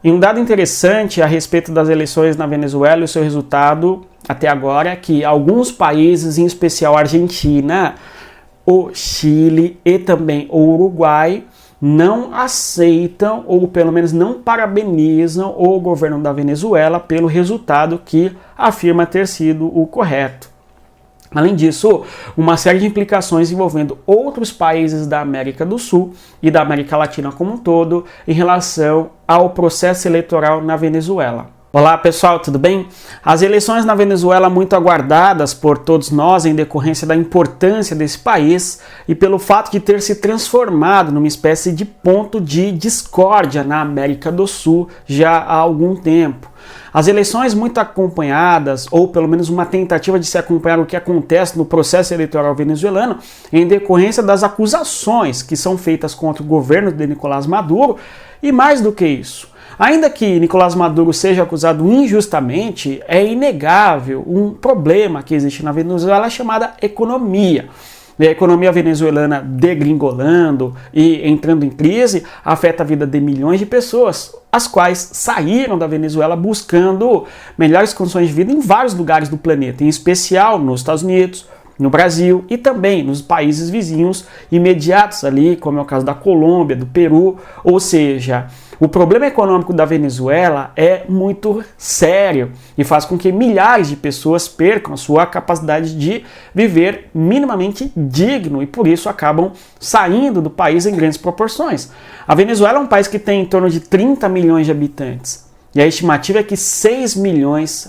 E um dado interessante a respeito das eleições na Venezuela e o seu resultado até agora é que alguns países, em especial a Argentina, o Chile e também o Uruguai, não aceitam ou pelo menos não parabenizam o governo da Venezuela pelo resultado que afirma ter sido o correto. Além disso, uma série de implicações envolvendo outros países da América do Sul e da América Latina como um todo em relação ao processo eleitoral na Venezuela. Olá pessoal, tudo bem? As eleições na Venezuela muito aguardadas por todos nós em decorrência da importância desse país e pelo fato de ter se transformado numa espécie de ponto de discórdia na América do Sul já há algum tempo. As eleições muito acompanhadas, ou pelo menos uma tentativa de se acompanhar o que acontece no processo eleitoral venezuelano, em decorrência das acusações que são feitas contra o governo de Nicolás Maduro, e mais do que isso. Ainda que Nicolás Maduro seja acusado injustamente, é inegável um problema que existe na Venezuela chamada economia. A economia venezuelana degringolando e entrando em crise afeta a vida de milhões de pessoas, as quais saíram da Venezuela buscando melhores condições de vida em vários lugares do planeta, em especial nos Estados Unidos, no Brasil e também nos países vizinhos imediatos ali, como é o caso da Colômbia, do Peru. Ou seja, o problema econômico da Venezuela é muito sério e faz com que milhares de pessoas percam a sua capacidade de viver minimamente digno e por isso acabam saindo do país em grandes proporções. A Venezuela é um país que tem em torno de 30 milhões de habitantes. E a estimativa é que 6 milhões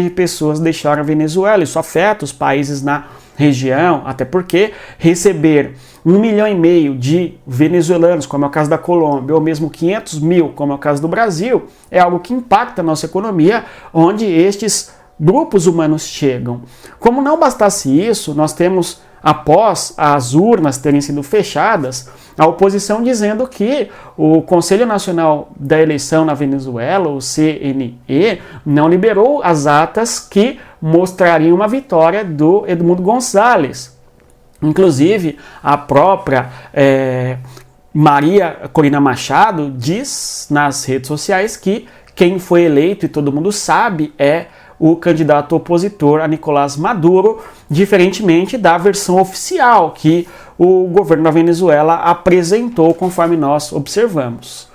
de pessoas deixaram a Venezuela. Isso afeta os países na região, até porque receber 1,5 milhão de venezuelanos, como é o caso da Colômbia, ou mesmo 500 mil, como é o caso do Brasil, é algo que impacta a nossa economia, onde estes grupos humanos chegam. Como não bastasse isso, nós temos, após as urnas terem sido fechadas, a oposição dizendo que o Conselho Nacional da Eleição na Venezuela, o CNE, não liberou as atas que mostrariam uma vitória do Edmundo González. Inclusive, a própria Maria Corina Machado diz nas redes sociais que quem foi eleito, e todo mundo sabe, é o candidato opositor a Nicolás Maduro, diferentemente da versão oficial que o governo da Venezuela apresentou, conforme nós observamos.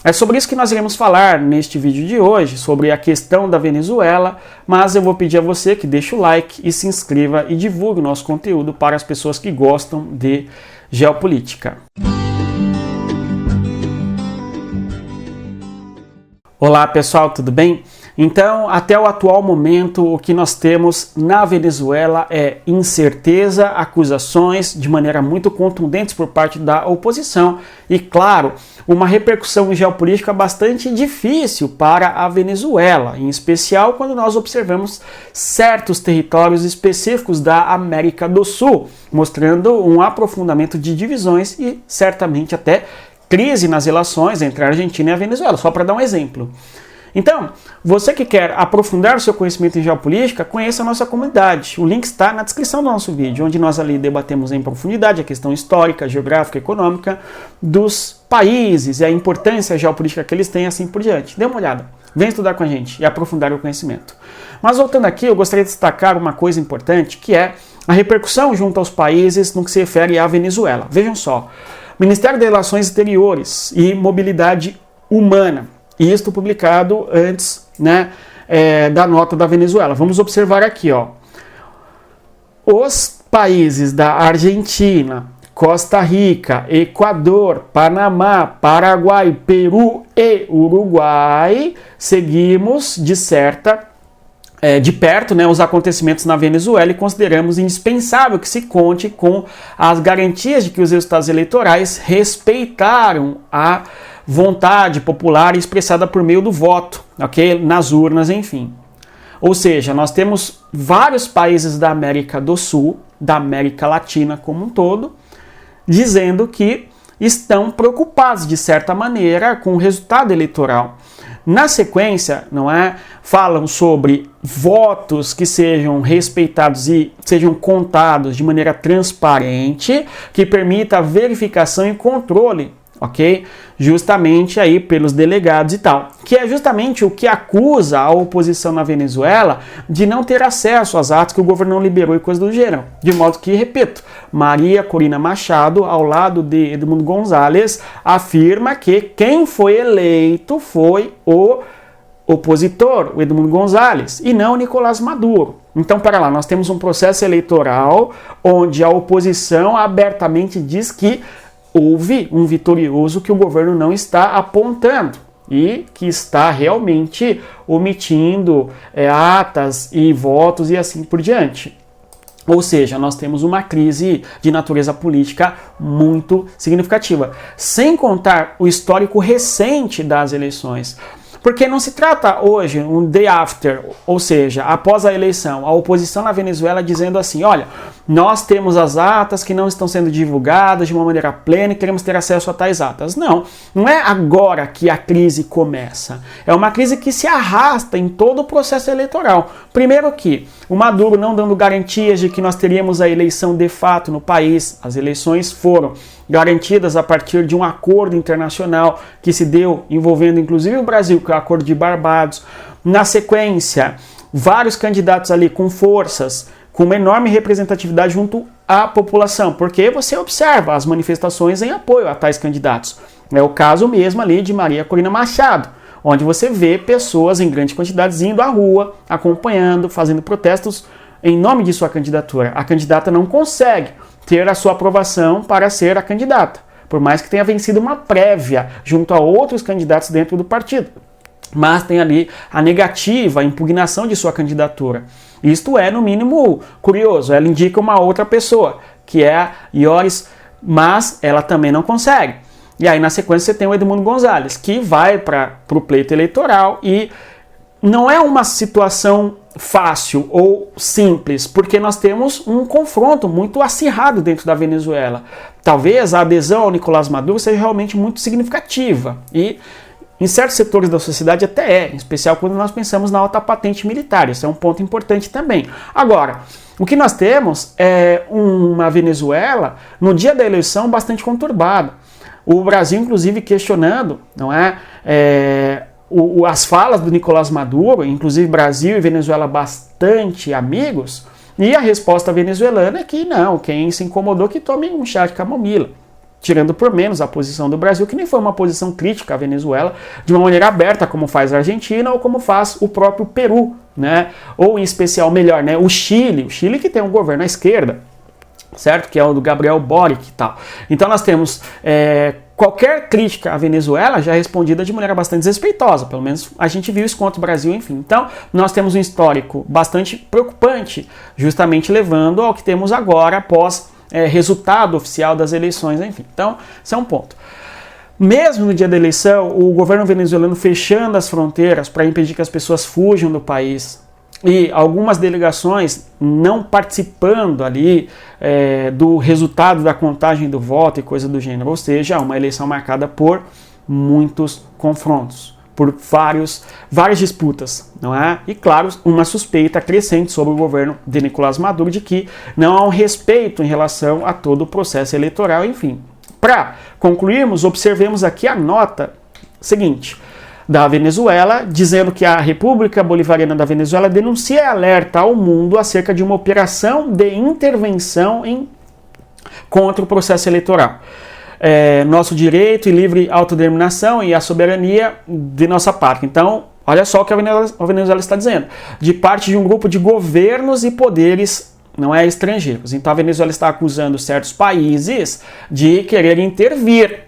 É sobre isso que nós iremos falar neste vídeo de hoje, sobre a questão da Venezuela, mas eu vou pedir a você que deixe o like e se inscreva e divulgue o nosso conteúdo para as pessoas que gostam de geopolítica. Olá pessoal, tudo bem? Então, até o atual momento, o que nós temos na Venezuela é incerteza, acusações de maneira muito contundentes por parte da oposição e, claro, uma repercussão geopolítica bastante difícil para a Venezuela, em especial quando nós observamos certos territórios específicos da América do Sul, mostrando um aprofundamento de divisões e certamente até crise nas relações entre a Argentina e a Venezuela, só para dar um exemplo. Então, você que quer aprofundar o seu conhecimento em geopolítica, conheça a nossa comunidade. O link está na descrição do nosso vídeo, onde nós ali debatemos em profundidade a questão histórica, geográfica, econômica dos países e a importância geopolítica que eles têm e assim por diante. Dê uma olhada, vem estudar com a gente e aprofundar o conhecimento. Mas voltando aqui, eu gostaria de destacar uma coisa importante, que é a repercussão junto aos países no que se refere à Venezuela. Vejam só, Ministério das Relações Exteriores e Mobilidade Humana, e isto publicado antes, da nota da Venezuela. Vamos observar aqui, ó. Os países da Argentina, Costa Rica, Equador, Panamá, Paraguai, Peru e Uruguai, seguimos de perto, os acontecimentos na Venezuela e consideramos indispensável que se conte com as garantias de que os resultados eleitorais respeitaram a vontade popular expressada por meio do voto, ok? Nas urnas, enfim. Ou seja, nós temos vários países da América do Sul, da América Latina como um todo, dizendo que estão preocupados, de certa maneira, com o resultado eleitoral. Na sequência, falam sobre votos que sejam respeitados e sejam contados de maneira transparente, que permita a verificação e controle ok? Justamente aí pelos delegados e tal, que é justamente o que acusa a oposição na Venezuela de não ter acesso às atas que o governo não liberou e coisas do gênero. De modo que, repito, Maria Corina Machado, ao lado de Edmundo Gonzalez, afirma que quem foi eleito foi o opositor, o Edmundo Gonzalez, e não o Nicolás Maduro. Então, para lá, nós temos um processo eleitoral onde a oposição abertamente diz que houve um vitorioso que o governo não está apontando e que está realmente omitindo atas e votos e assim por diante. Ou seja, nós temos uma crise de natureza política muito significativa, sem contar o histórico recente das eleições. Porque não se trata hoje um day after, ou seja, após a eleição, a oposição na Venezuela dizendo assim, olha, nós temos as atas que não estão sendo divulgadas de uma maneira plena e queremos ter acesso a tais atas. Não é agora que a crise começa. É uma crise que se arrasta em todo o processo eleitoral. Primeiro que o Maduro não dando garantias de que nós teríamos a eleição de fato no país. As eleições foram garantidas a partir de um acordo internacional que se deu envolvendo inclusive o Brasil, que é o Acordo de Barbados. Na sequência, vários candidatos ali com forças, com uma enorme representatividade junto à população, porque você observa as manifestações em apoio a tais candidatos. É o caso mesmo ali de Maria Corina Machado, onde você vê pessoas em grandes quantidades indo à rua, acompanhando, fazendo protestos em nome de sua candidatura. A candidata não consegue ter a sua aprovação para ser a candidata, por mais que tenha vencido uma prévia junto a outros candidatos dentro do partido. Mas tem ali a negativa, a impugnação de sua candidatura. Isto é, no mínimo, curioso. Ela indica uma outra pessoa, que é a Yoris, mas ela também não consegue. E aí, na sequência, você tem o Edmundo Gonzalez, que vai para o pleito eleitoral e não é uma situação fácil ou simples, porque nós temos um confronto muito acirrado dentro da Venezuela. Talvez a adesão ao Nicolás Maduro seja realmente muito significativa e em certos setores da sociedade até é, em especial quando nós pensamos na alta patente militar. Isso é um ponto importante também. Agora, o que nós temos é uma Venezuela no dia da eleição bastante conturbada. O Brasil, inclusive, questionando, não é, as falas do Nicolás Maduro, inclusive Brasil e Venezuela bastante amigos, e a resposta venezuelana é que não, quem se incomodou que tome um chá de camomila, tirando por menos a posição do Brasil, que nem foi uma posição crítica à Venezuela, de uma maneira aberta, como faz a Argentina ou como faz o próprio Peru, né? Ou em especial, melhor, né? O Chile que tem um governo à esquerda, certo? Que é o do Gabriel Boric e tal. Então nós temos qualquer crítica à Venezuela já é respondida de maneira bastante desrespeitosa, pelo menos a gente viu isso contra o Brasil, enfim. Então nós temos um histórico bastante preocupante, justamente levando ao que temos agora após resultado oficial das eleições, enfim. Então, esse é um ponto. Mesmo no dia da eleição, o governo venezuelano fechando as fronteiras para impedir que as pessoas fujam do país e algumas delegações não participando ali do resultado da contagem do voto e coisa do gênero, ou seja, uma eleição marcada por muitos confrontos, por várias disputas, não é? E claro, uma suspeita crescente sobre o governo de Nicolás Maduro de que não há um respeito em relação a todo o processo eleitoral, enfim. Para concluirmos, observemos aqui a nota seguinte da Venezuela, dizendo que a República Bolivariana da Venezuela denuncia e alerta ao mundo acerca de uma operação de intervenção contra o processo eleitoral. Nosso direito e livre autodeterminação e a soberania de nossa pátria. Então, olha só o que a Venezuela está dizendo. De parte de um grupo de governos e poderes não estrangeiros. Então, a Venezuela está acusando certos países de querer intervir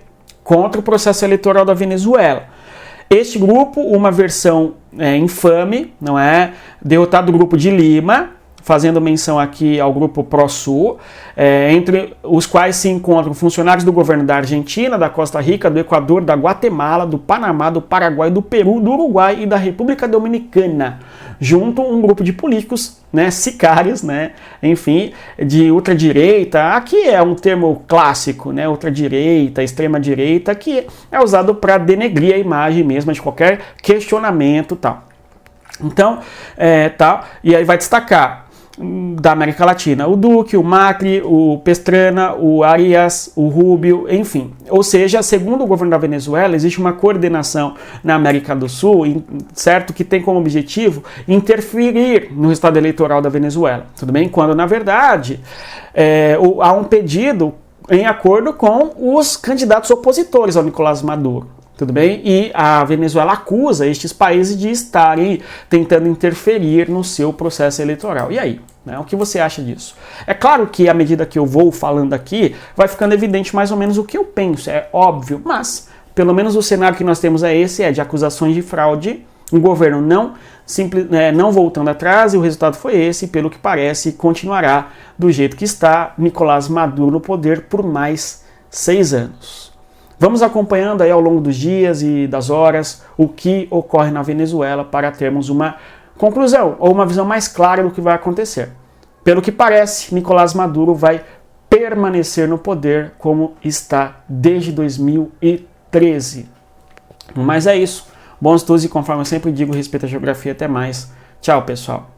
contra o processo eleitoral da Venezuela. Este grupo, uma versão infame, não é? Derrotado do grupo de Lima, fazendo menção aqui ao grupo Prosul, entre os quais se encontram funcionários do governo da Argentina, da Costa Rica, do Equador, da Guatemala, do Panamá, do Paraguai, do Peru, do Uruguai e da República Dominicana, junto um grupo de políticos, né, sicários, né, enfim, de ultradireita. Aqui é um termo clássico, né, ultradireita, extrema-direita, que é usado para denegrir a imagem mesmo de qualquer questionamento, tal. Então, e aí vai destacar da América Latina, o Duque, o Macri, o Pastrana, o Arias, o Rubio, enfim. Ou seja, segundo o governo da Venezuela, existe uma coordenação na América do Sul, certo, que tem como objetivo interferir no resultado eleitoral da Venezuela, tudo bem? Quando, na verdade, há um pedido em acordo com os candidatos opositores ao Nicolás Maduro. Tudo bem? E a Venezuela acusa estes países de estarem tentando interferir no seu processo eleitoral. E aí? Né? O que você acha disso? É claro que à medida que eu vou falando aqui, vai ficando evidente mais ou menos o que eu penso, é óbvio, mas pelo menos o cenário que nós temos é esse, de acusações de fraude, um governo não voltando atrás, e o resultado foi esse, e pelo que parece, continuará do jeito que está, Nicolás Maduro no poder por mais 6 anos. Vamos acompanhando aí ao longo dos dias e das horas o que ocorre na Venezuela para termos uma conclusão ou uma visão mais clara do que vai acontecer. Pelo que parece, Nicolás Maduro vai permanecer no poder como está desde 2013. Mas é isso. Bons estudos e, conforme eu sempre digo, respeito à geografia. Até mais. Tchau, pessoal.